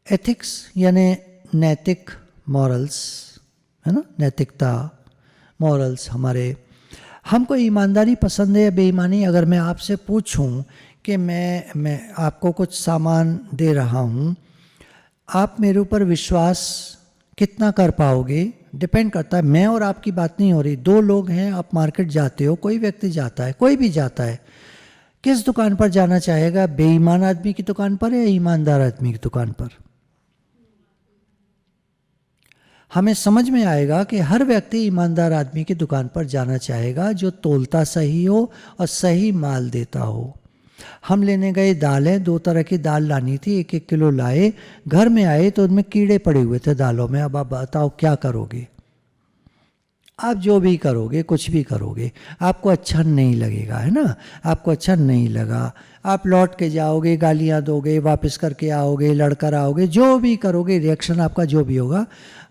Ethics यानी नैतिक, morals, है ना, नैतिकता, मॉरल्स हमारे। हमको ईमानदारी पसंद है या बेईमानी? अगर मैं आपसे पूछूं कि मैं आपको कुछ सामान दे रहा हूं, आप मेरे ऊपर विश्वास कितना कर पाओगे? डिपेंड करता है। मैं और आपकी बात नहीं हो रही, दो लोग हैं, आप मार्केट जाते हो, कोई व्यक्ति जाता है, कोई भी जाता है, किस दुकान पर जाना चाहेगा? बेईमान आदमी की दुकान पर या ईमानदार आदमी की दुकान पर? हमें समझ में आएगा कि हर व्यक्ति ईमानदार आदमी की दुकान पर जाना चाहेगा, जो तोलता सही हो और सही माल देता हो। हम लेने गए दालें, 2 तरह की दाल लानी थी, 1-1 किलो लाए, घर में आए तो उनमें कीड़े पड़े हुए थे दालों में। अब आप बताओ क्या करोगे? आप जो भी करोगे, कुछ भी करोगे, आपको अच्छा नहीं लगेगा, है ना? आपको अच्छा नहीं लगा, आप लौट के जाओगे, गालियाँ दोगे, वापस करके आओगे, लड़कर आओगे, जो भी करोगे, रिएक्शन आपका जो भी होगा,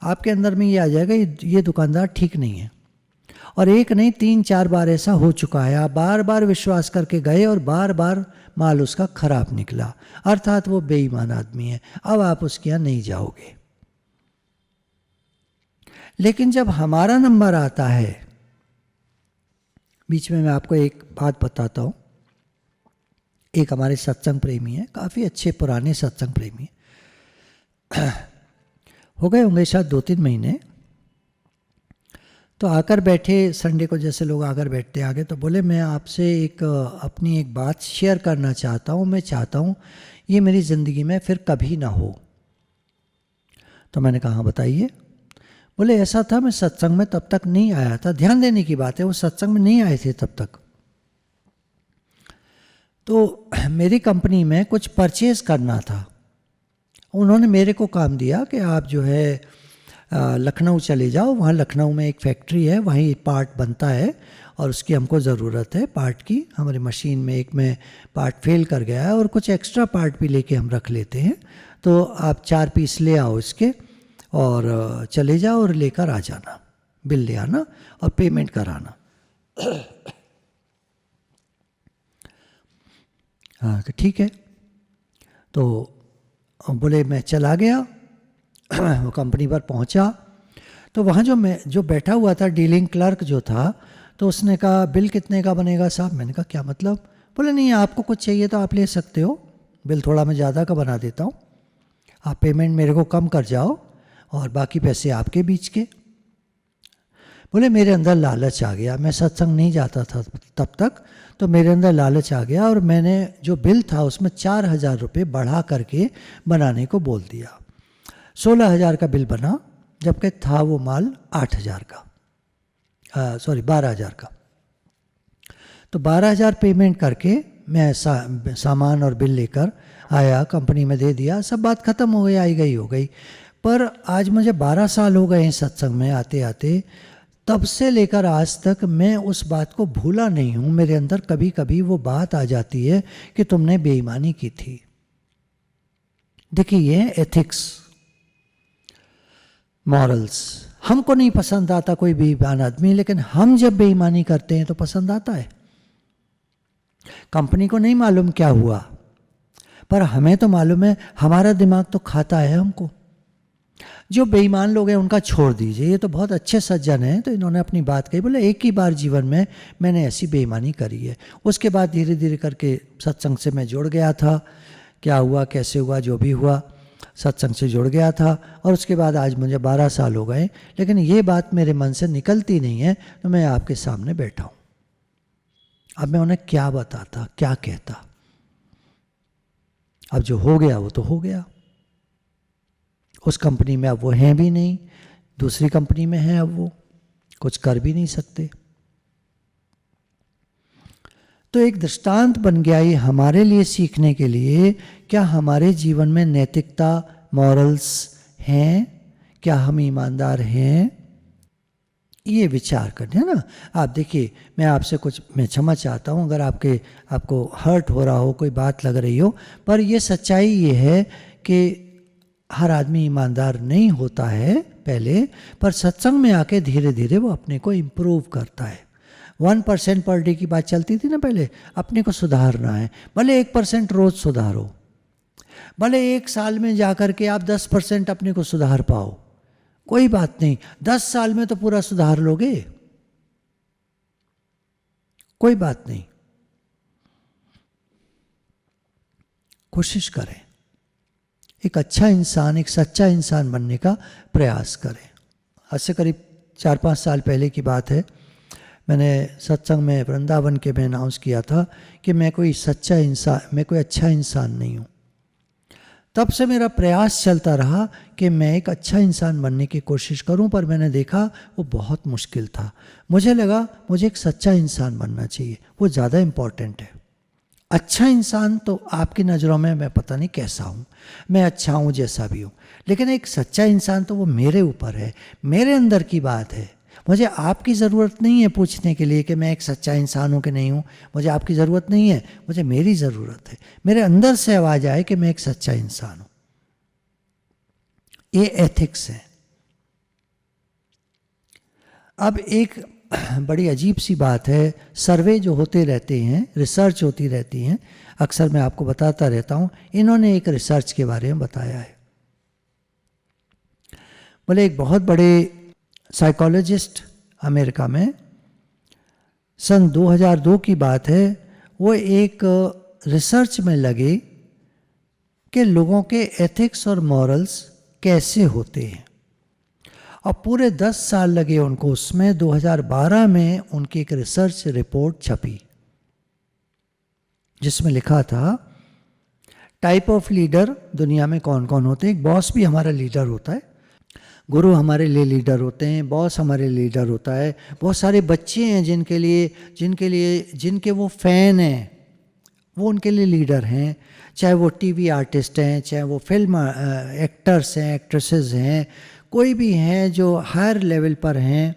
आपके अंदर में ये आ जाएगा ये दुकानदार ठीक नहीं है। और एक नहीं 3-4 बार ऐसा हो चुका है। आप बार बार विश्वास करके गए और बार बार माल उसका खराब निकला, अर्थात वो बेईमान आदमी है। अब आप उसके यहाँ नहीं जाओगे। लेकिन जब हमारा नंबर आता है, बीच में मैं आपको एक बात बताता हूँ। एक हमारे सत्संग प्रेमी है, काफ़ी अच्छे पुराने सत्संग प्रेमी, हो गए होंगे शायद 2-3 महीने। तो आकर बैठे, संडे को जैसे लोग आकर बैठते आगे, तो बोले मैं आपसे अपनी एक बात शेयर करना चाहता हूँ। मैं चाहता हूँ ये मेरी ज़िंदगी में फिर कभी ना हो। तो मैंने कहा हाँ बताइए। बोले ऐसा था, मैं सत्संग में तब तक नहीं आया था। ध्यान देने की बात है, वो सत्संग में नहीं आए थे तब तक। तो मेरी कंपनी में कुछ परचेज करना था। उन्होंने मेरे को काम दिया कि आप जो है लखनऊ चले जाओ, वहाँ लखनऊ में एक फैक्ट्री है, वहीं पार्ट बनता है और उसकी हमको ज़रूरत है पार्ट की। हमारी मशीन में एक में पार्ट फेल कर गया है और कुछ एक्स्ट्रा पार्ट भी लेके हम रख लेते हैं। तो आप 4 पीस ले आओ इसके और चले जाओ और लेकर आ जाना, बिल ले आना और पेमेंट कराना। हाँ तो ठीक है। तो बोले मैं चला गया, वो कंपनी पर पहुंचा। तो वहाँ जो बैठा हुआ था डीलिंग क्लर्क जो था, तो उसने कहा बिल कितने का बनेगा साहब? मैंने कहा क्या मतलब? बोले नहीं आपको कुछ चाहिए तो आप ले सकते हो, बिल थोड़ा मैं ज़्यादा का बना देता हूँ, आप पेमेंट मेरे को कम कर जाओ और बाकी पैसे आपके बीच के। बोले मेरे अंदर लालच आ गया, मैं सत्संग नहीं जाता था तब तक, तो मेरे अंदर लालच आ गया और मैंने जो बिल था उसमें 4,000 रुपये बढ़ा करके बनाने को बोल दिया। 16,000 का बिल बना, जबकि था वो माल 8,000 का, 12,000 का। तो 12,000 पेमेंट करके मैं सामान और बिल लेकर आया, कंपनी में दे दिया, सब बात ख़त्म हो गई, आई गई हो गई। पर आज मुझे 12 साल हो गए हैं सत्संग में आते आते, तब से लेकर आज तक मैं उस बात को भूला नहीं हूँ। मेरे अंदर कभी कभी वो बात आ जाती है कि तुमने बेईमानी की थी। देखिए ये एथिक्स, मॉरल्स। हमको नहीं पसंद आता कोई बेईमान आदमी, लेकिन हम जब बेईमानी करते हैं तो पसंद आता है। कंपनी को नहीं मालूम क्या हुआ, पर हमें तो मालूम है, हमारा दिमाग तो खाता है हमको। जो बेईमान लोग हैं उनका छोड़ दीजिए, ये तो बहुत अच्छे सज्जन हैं, तो इन्होंने अपनी बात कही। बोले एक ही बार जीवन में मैंने ऐसी बेईमानी करी है। उसके बाद धीरे धीरे करके सत्संग से मैं जुड़ गया था। क्या हुआ कैसे हुआ जो भी हुआ, सत्संग से जुड़ गया था और उसके बाद आज मुझे 12 साल हो गए, लेकिन ये बात मेरे मन से निकलती नहीं है। तो मैं आपके सामने बैठा हूँ। अब मैं उन्हें क्या बताता, क्या कहता? अब जो हो गया वो तो हो गया। उस कंपनी में अब वो हैं भी नहीं, दूसरी कंपनी में हैं, अब वो कुछ कर भी नहीं सकते। तो एक दृष्टांत बन गया ये हमारे लिए सीखने के लिए, क्या हमारे जीवन में नैतिकता, मॉरल्स हैं? क्या हम ईमानदार हैं? ये विचार करना है ना। आप देखिए, मैं क्षमा चाहता हूँ अगर आपको हर्ट हो रहा हो, कोई बात लग रही हो, पर ये सच्चाई ये है कि हर आदमी ईमानदार नहीं होता है पहले, पर सत्संग में आके धीरे धीरे वो अपने को इम्प्रूव करता है। 1% पर डे की बात चलती थी ना पहले, अपने को सुधारना है, भले 1% रोज सुधारो, भले 1 साल में जाकर के आप 10% अपने को सुधार पाओ, कोई बात नहीं, 10 साल में तो पूरा सुधार लोगे, कोई बात नहीं। कोशिश करें, एक अच्छा इंसान, एक सच्चा इंसान बनने का प्रयास करें। आज से करीब 4-5 साल पहले की बात है, मैंने सत्संग में वृंदावन के में अनाउंस किया था कि मैं कोई सच्चा इंसान, मैं कोई अच्छा इंसान नहीं हूँ। तब से मेरा प्रयास चलता रहा कि मैं एक अच्छा इंसान बनने की कोशिश करूं, पर मैंने देखा वो बहुत मुश्किल था। मुझे लगा मुझे एक सच्चा इंसान बनना चाहिए, वो ज़्यादा इम्पॉर्टेंट है। अच्छा इंसान तो आपकी नज़रों में मैं पता नहीं कैसा हूँ, मैं अच्छा हूँ जैसा भी हूँ, लेकिन एक सच्चा इंसान तो वो मेरे ऊपर है, मेरे अंदर की बात है। मुझे आपकी ज़रूरत नहीं है पूछने के लिए कि मैं एक सच्चा इंसान हूँ कि नहीं हूँ, मुझे आपकी ज़रूरत नहीं है, मुझे मेरी ज़रूरत है। मेरे अंदर से आवाज़ आए कि मैं एक सच्चा इंसान हूँ। ये एथिक्स है। अब एक बड़ी अजीब सी बात है, सर्वे जो होते रहते हैं, रिसर्च होती रहती हैं, अक्सर मैं आपको बताता रहता हूँ, इन्होंने एक रिसर्च के बारे में बताया है। बोले एक बहुत बड़े साइकोलॉजिस्ट अमेरिका में, सन 2002 की बात है, वो एक रिसर्च में लगे कि लोगों के एथिक्स और मॉरल्स कैसे होते हैं, और पूरे 10 साल लगे उनको उसमें। 2012 में उनकी एक रिसर्च रिपोर्ट छपी जिसमें लिखा था टाइप ऑफ लीडर दुनिया में कौन कौन होते हैं। एक बॉस भी हमारा लीडर होता है, गुरु हमारे लिए लीडर होते हैं, बॉस हमारे लीडर होता है। बहुत सारे बच्चे हैं जिनके वो फैन हैं, वो उनके लिए लीडर हैं, चाहे वो टीवी आर्टिस्ट हैं, चाहे वो फिल्म एक्टर्स हैं, एक्ट्रेसेस हैं, कोई भी हैं जो हायर लेवल पर हैं।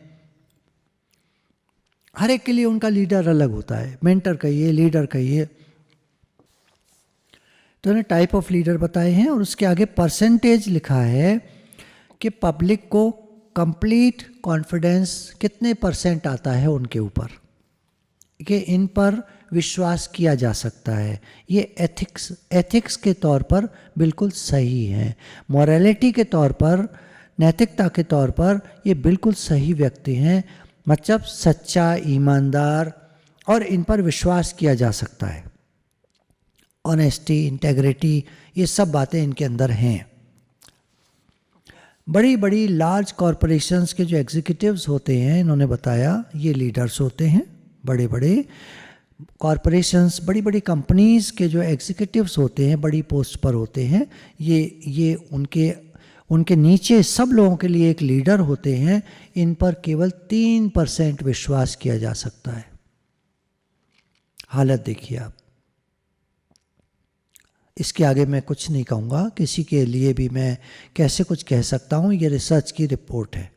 हर एक के लिए उनका लीडर अलग होता है, मेंटर कहिए, लीडर कहिए। तो उन्हें टाइप ऑफ लीडर बताए हैं, और उसके आगे परसेंटेज लिखा है कि पब्लिक को कंप्लीट कॉन्फिडेंस कितने % आता है उनके ऊपर, कि इन पर विश्वास किया जा सकता है। ये एथिक्स के तौर पर बिल्कुल सही है, मॉरलिटी के तौर पर, नैतिकता के तौर पर ये बिल्कुल सही व्यक्ति हैं, मतलब सच्चा, ईमानदार, और इन पर विश्वास किया जा सकता है। ऑनेस्टी, इंटेग्रिटी, ये सब बातें इनके अंदर हैं। बड़ी बड़ी लार्ज कॉरपोरेशंस के जो एग्जीक्यूटिव्स होते हैं, इन्होंने बताया ये लीडर्स होते हैं। बड़े बड़े कॉरपोरेशंस, बड़ी बड़ी कंपनीज़ के जो एग्जीक्यूटिव्स होते हैं, बड़ी पोस्ट पर होते हैं, ये उनके नीचे सब लोगों के लिए एक लीडर होते हैं। इन पर केवल 3% विश्वास किया जा सकता है। हालत देखिए आप। इसके आगे मैं कुछ नहीं कहूँगा, किसी के लिए भी मैं कैसे कुछ कह सकता हूँ, ये रिसर्च की रिपोर्ट है।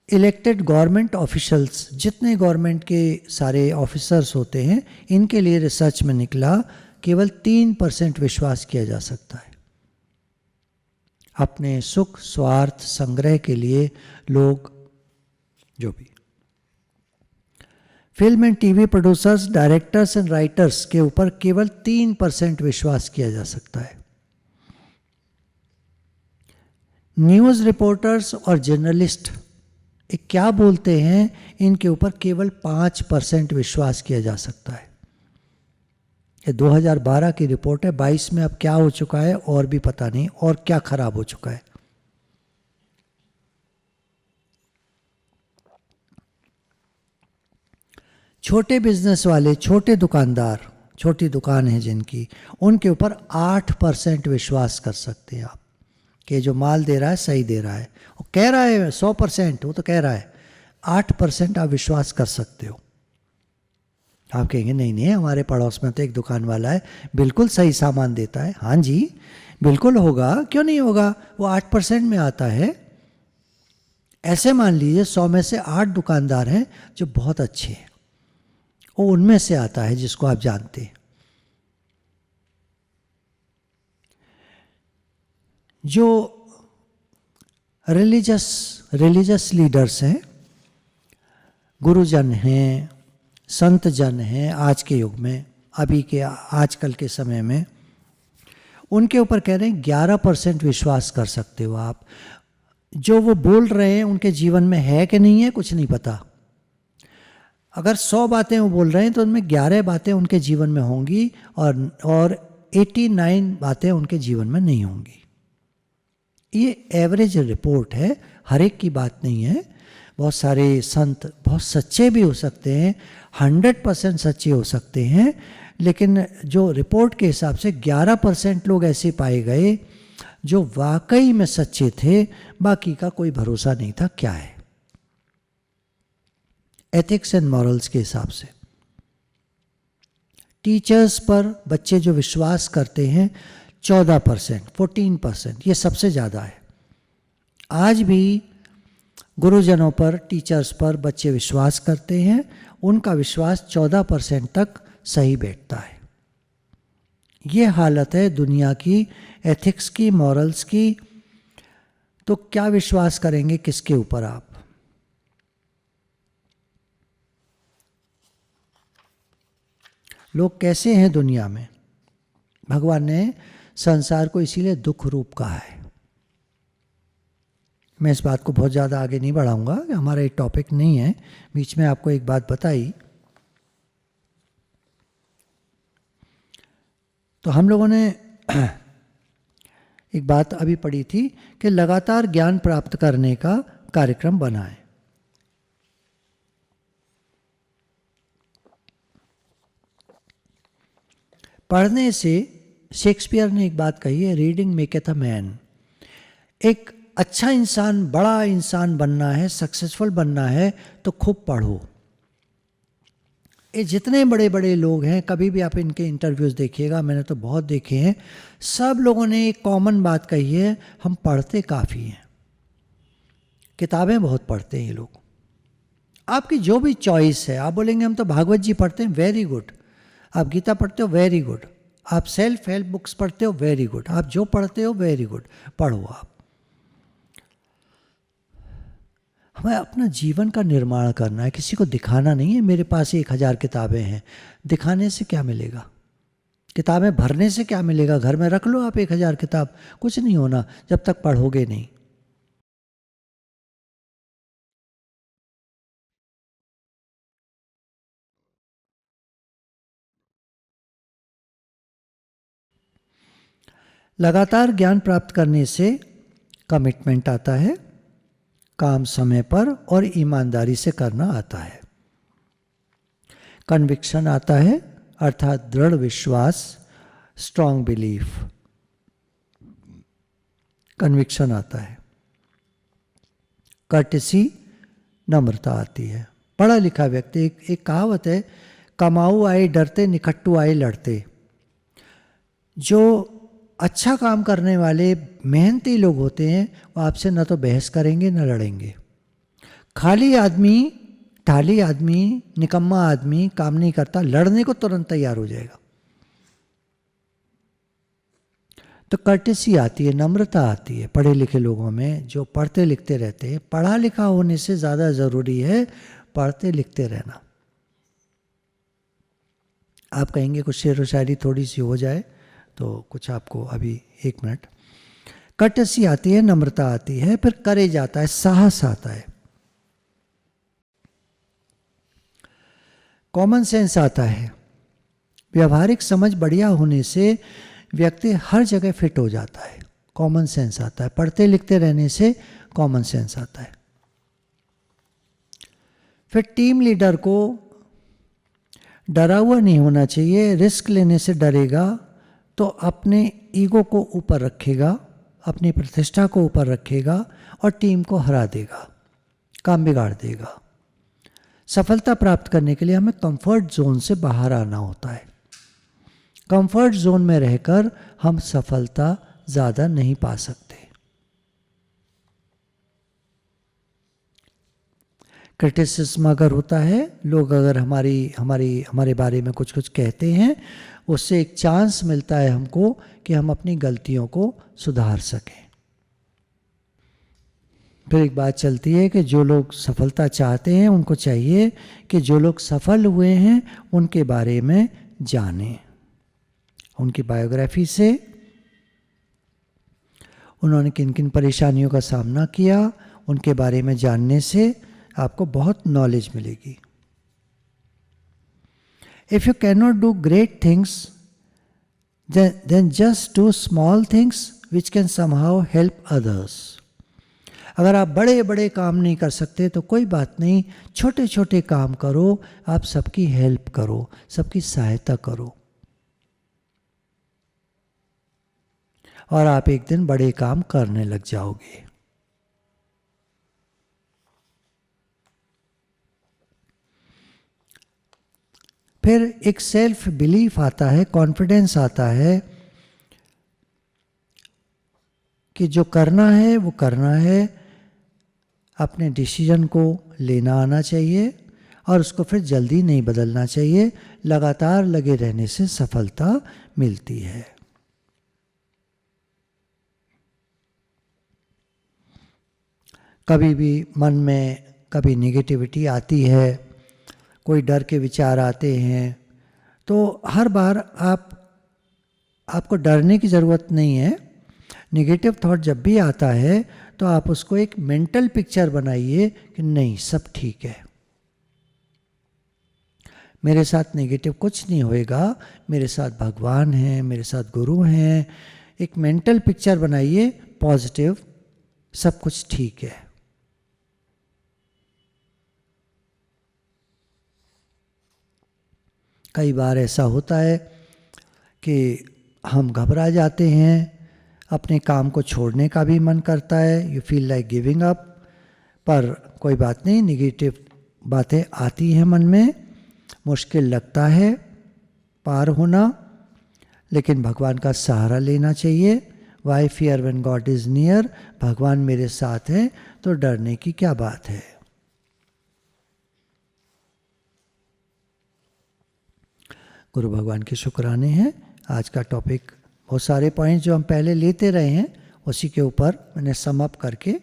इलेक्टेड गवर्नमेंट ऑफिशियल्स, जितने गवर्नमेंट के सारे ऑफिसर्स होते हैं, इनके लिए रिसर्च में निकला केवल 3% विश्वास किया जा सकता है। अपने सुख स्वार्थ संग्रह के लिए लोग, जो भी film and TV producers, directors and writers के ऊपर केवल 3% विश्वास किया जा सकता है। न्यूज़ रिपोर्टर्स और जर्नलिस्ट क्या बोलते हैं, इनके ऊपर केवल 5% विश्वास किया जा सकता है। ये 2012 की रिपोर्ट है, 22 में अब क्या हो चुका है और भी पता नहीं, और क्या खराब हो चुका है। छोटे बिजनेस वाले, छोटे दुकानदार, छोटी दुकान है जिनकी, उनके ऊपर 8% विश्वास कर सकते हैं आप कि जो माल दे रहा है सही दे रहा है। वो कह रहा है 100%, वो तो कह रहा है, 8% आप विश्वास कर सकते हो। आप कहेंगे नहीं नहीं, हमारे पड़ोस में तो एक दुकान वाला है, बिल्कुल सही सामान देता है। हाँ जी, बिल्कुल होगा, क्यों नहीं होगा, वो 8% में आता है। ऐसे मान लीजिए 100 में से 8 दुकानदार हैं जो बहुत अच्छे हैं, वो उनमें से आता है जिसको आप जानते हैं। जो रिलीजियस लीडर्स हैं, गुरुजन हैं, संत जन हैं आज के युग में, अभी के आजकल के समय में, उनके ऊपर कह रहे हैं 11% विश्वास कर सकते हो आप। जो वो बोल रहे हैं उनके जीवन में है कि नहीं है कुछ नहीं पता। अगर 100 बातें वो बोल रहे हैं तो उनमें 11 बातें उनके जीवन में होंगी और 89 बातें उनके जीवन में नहीं होंगी। ये एवरेज रिपोर्ट है, हर एक की बात नहीं है। बहुत सारे संत बहुत सच्चे भी हो सकते हैं, 100% सच्चे हो सकते हैं, लेकिन जो रिपोर्ट के हिसाब से 11% लोग ऐसे पाए गए जो वाकई में सच्चे थे, बाकी का कोई भरोसा नहीं था। क्या है? एथिक्स एंड मॉरल्स के हिसाब से टीचर्स पर बच्चे जो विश्वास करते हैं 14%, 14%, ये सबसे ज़्यादा है। आज भी गुरुजनों पर, टीचर्स पर बच्चे विश्वास करते हैं, उनका विश्वास 14% तक सही बैठता है। ये हालत है दुनिया की, एथिक्स की, मॉरल्स की। तो क्या विश्वास करेंगे किसके ऊपर आप? लोग कैसे हैं दुनिया में? भगवान ने संसार को इसीलिए दुख रूप कहा है। मैं इस बात को बहुत ज़्यादा आगे नहीं बढ़ाऊंगा, हमारा ये टॉपिक नहीं है। बीच में आपको एक बात बताई तो हम लोगों ने एक बात अभी पढ़ी थी कि लगातार ज्ञान प्राप्त करने का कार्यक्रम बनाएं। पढ़ने से, शेक्सपियर ने एक बात कही है, रीडिंग मेकeth अ मैन। एक अच्छा इंसान, बड़ा इंसान बनना है, सक्सेसफुल बनना है तो खूब पढ़ो। ये जितने बड़े बड़े लोग हैं, कभी भी आप इनके इंटरव्यूज़ देखिएगा, मैंने तो बहुत देखे हैं, सब लोगों ने एक कॉमन बात कही है, हम पढ़ते काफ़ी हैं, किताबें बहुत पढ़ते हैं ये लोग। आपकी जो भी चॉइस है, आप बोलेंगे हम तो भागवत जी पढ़ते हैं, वेरी गुड। आप गीता पढ़ते हो, वेरी गुड। आप सेल्फ हेल्प बुक्स पढ़ते हो, वेरी गुड। आप जो पढ़ते हो, वेरी गुड, पढ़ो आप। हमें अपना जीवन का निर्माण करना है, किसी को दिखाना नहीं है मेरे पास 1000 किताबें हैं। दिखाने से क्या मिलेगा? किताबें भरने से क्या मिलेगा? घर में रख लो आप 1000 किताब, कुछ नहीं होना जब तक पढ़ोगे नहीं। लगातार ज्ञान प्राप्त करने से कमिटमेंट आता है, काम समय पर और ईमानदारी से करना आता है। कन्विक्शन आता है, अर्थात दृढ़ विश्वास, स्ट्रॉन्ग बिलीफ, कन्विक्शन आता है। कर्टेसी, नम्रता आती है। पढ़ा लिखा व्यक्ति, एक कहावत है, कमाऊ आए डरते, निकट्टू आए लड़ते। जो अच्छा काम करने वाले मेहनती लोग होते हैं वो आपसे न तो बहस करेंगे न लड़ेंगे। खाली आदमी, ढाली आदमी, निकम्मा आदमी काम नहीं करता, लड़ने को तुरंत तैयार हो जाएगा। तो कर्टेसी आती है, नम्रता आती है पढ़े लिखे लोगों में, जो पढ़ते लिखते रहते हैं। पढ़ा लिखा होने से ज़्यादा ज़रूरी है पढ़ते लिखते रहना। आप कहेंगे कुछ शेर व शायरी थोड़ी सी हो जाए, तो कुछ आपको अभी 1 मिनट। कर्टेसी आती है, नम्रता आती है, फिर करेज आता है, साहस आता है, कॉमन सेंस आता है। व्यवहारिक समझ बढ़िया होने से व्यक्ति हर जगह फिट हो जाता है, कॉमन सेंस आता है। पढ़ते लिखते रहने से कॉमन सेंस आता है। फिर टीम लीडर को डरा हुआ नहीं होना चाहिए। रिस्क लेने से डरेगा तो अपने ईगो को ऊपर रखेगा, अपनी प्रतिष्ठा को ऊपर रखेगा और टीम को हरा देगा, काम बिगाड़ देगा। सफलता प्राप्त करने के लिए हमें कंफर्ट जोन से बाहर आना होता है। कंफर्ट जोन में रहकर हम सफलता ज़्यादा नहीं पा सकते। क्रिटिसिज्म अगर होता है, लोग अगर हमारे बारे में कुछ कुछ कहते हैं, उससे एक चांस मिलता है हमको कि हम अपनी गलतियों को सुधार सकें। फिर एक बात चलती है कि जो लोग सफलता चाहते हैं उनको चाहिए कि जो लोग सफल हुए हैं उनके बारे में जानें। उनकी बायोग्राफी से उन्होंने किन किन परेशानियों का सामना किया, उनके बारे में जानने से आपको बहुत नॉलेज मिलेगी। If you cannot do great things, then just do small things which can somehow help others. अगर आप बड़े बड़े काम नहीं कर सकते तो कोई बात नहीं, छोटे छोटे काम करो, आप सबकी हेल्प करो, सबकी सहायता करो, और आप एक दिन बड़े काम करने लग जाओगे। फिर एक सेल्फ बिलीफ आता है, कॉन्फिडेंस आता है कि जो करना है वो करना है। अपने डिसीजन को लेना आना चाहिए और उसको फिर जल्दी नहीं बदलना चाहिए। लगातार लगे रहने से सफलता मिलती है। कभी भी मन में कभी नेगेटिविटी आती है, कोई डर के विचार आते हैं, तो हर बार आपको डरने की ज़रूरत नहीं है। नेगेटिव थॉट जब भी आता है तो आप उसको एक मेंटल पिक्चर बनाइए कि नहीं, सब ठीक है, मेरे साथ नेगेटिव कुछ नहीं होएगा, मेरे साथ भगवान हैं, मेरे साथ गुरु हैं। एक मेंटल पिक्चर बनाइए पॉजिटिव, सब कुछ ठीक है। कई बार ऐसा होता है कि हम घबरा जाते हैं, अपने काम को छोड़ने का भी मन करता है, you feel like giving up. पर कोई बात नहीं, नेगेटिव बातें आती हैं मन में, मुश्किल लगता है पार होना, लेकिन भगवान का सहारा लेना चाहिए। Why fear when God is near, भगवान मेरे साथ है तो डरने की क्या बात है। गुरु भगवान के शुक्राने हैं। आज का टॉपिक, बहुत सारे पॉइंट्स जो हम पहले लेते रहे हैं उसी के ऊपर मैंने सम अप करके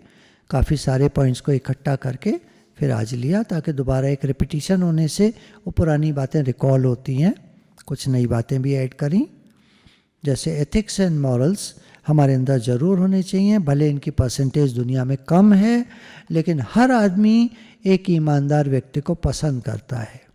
काफ़ी सारे पॉइंट्स को इकट्ठा करके फिर आज लिया, ताकि दोबारा एक रिपीटिशन होने से वो पुरानी बातें रिकॉल होती हैं। कुछ नई बातें भी ऐड करी, जैसे एथिक्स एंड मॉरल्स हमारे अंदर ज़रूर होने चाहिए। भले इनकी परसेंटेज दुनिया में कम है, लेकिन हर आदमी एक ईमानदार व्यक्ति को पसंद करता है।